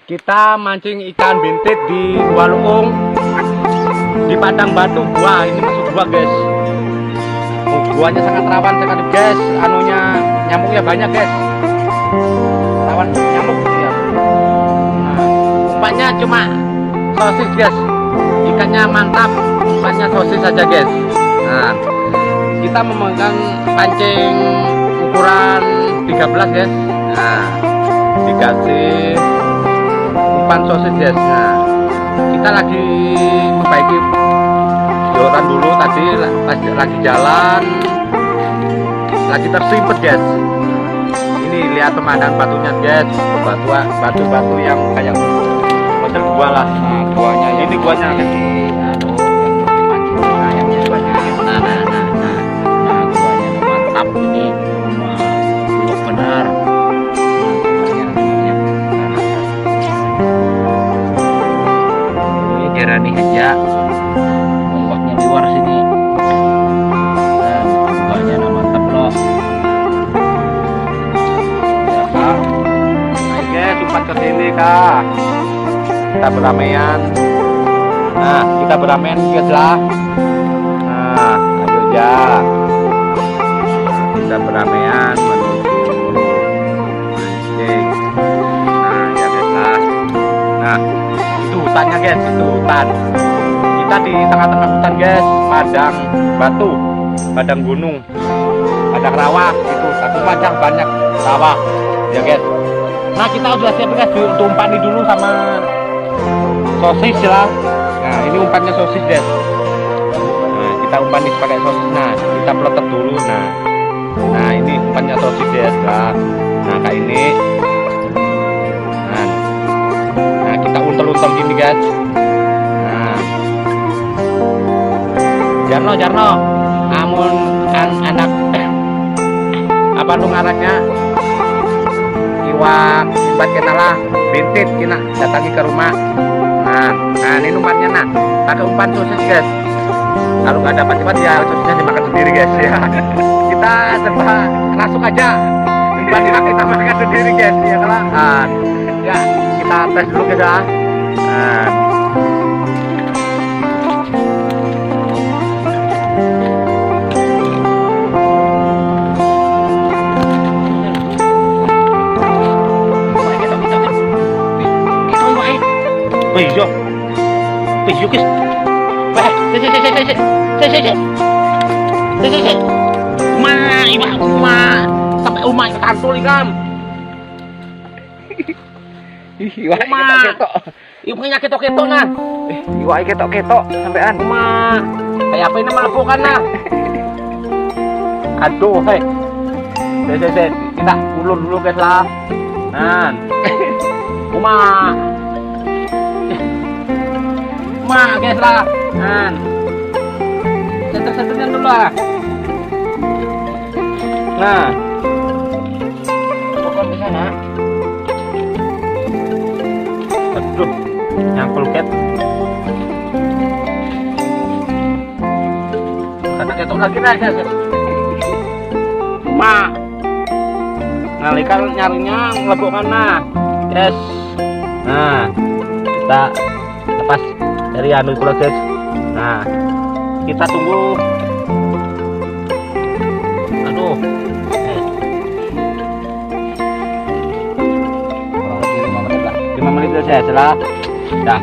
Kita mancing ikan bintit di Walung di Padang Batu gua. Ini masuk gua, guys. Guanya sangat rawan sekali, guys. Anunya nyamuknya banyak, guys. Rawan nyamuk ya. Nah, umpannya cuma sosis, guys. Ikannya mantap, umpannya sosis saja, guys. Nah, kita memegang pancing ukuran 13, guys. Nah, dikasih umpan sosis, guys. Nah, kita lagi memperbaiki joran dulu tadi, lagi jalan, lagi tersipet, guys. Ini lihat pemandangan batunya, guys. Batu-batu yang kayak model gua lah. Nah, guanya ini guanya mantap ini. Benar. Jerani aja, ombaknya di luar sini. Dan buahnya mantap loh. Ya kak, naik guys, umpan ke sini kak. Kita beramean. Nah, kita beramean guys lah. Nah, ayo ya. Kita beramean menuju mancing. Nah, ya guys lah. Nah, itu hutannya, guys, itu hutan. Kita di tengah-tengah hutan, guys. Padang batu, padang gunung, padang rawa itu satu macam banyak rawa ya, guys. Nah, kita udah siap, guys, untuk umpani dulu sama sosis lah. Nah, ini umpannya sosis, guys. Nah, kita umpani pakai sosis. Nah, kita peletet dulu. Nah ini umpannya sosis, guys. Nah, kayak ini. Nah, kita untel-untel gini, guys. Nah, Jarno, namun anak apa tuh ngarannya iwak ibat kena lah bintit kena datangi ke rumah. Nah ini umpannya, nah pakai umpan sosis, guys. Kalau nggak dapat cepat ya sosisnya dimakan sendiri, guys ya. Kita serba langsung aja umpan kita makan sendiri, guys ya. Kalau ya kita tes dulu, guys ya. Nah, Wih, guys. Wah, sih. Sampai umah kantul ikan. Iwaknya ketok-ketok nah. Iwak ketok-ketok sampean. Umah. Kayak apa ini melepukan nah. Aduh, hei. Sih. Kita ulur dulu, guys lah. Nah. Umah, guys lah. Nah, center-centernya dulu lah. Nah, pokoknya di sana. Aduh, nyangkul, cat. Kata ketok lagi nah, guys. Ngalihkan nyarinya ngelebokkan nah, guys. Nah, kita lepas dari anu pula, guys. Nah, kita tunggu. Aduh, 5 menit lah. 5 menit saja setelah. Dah.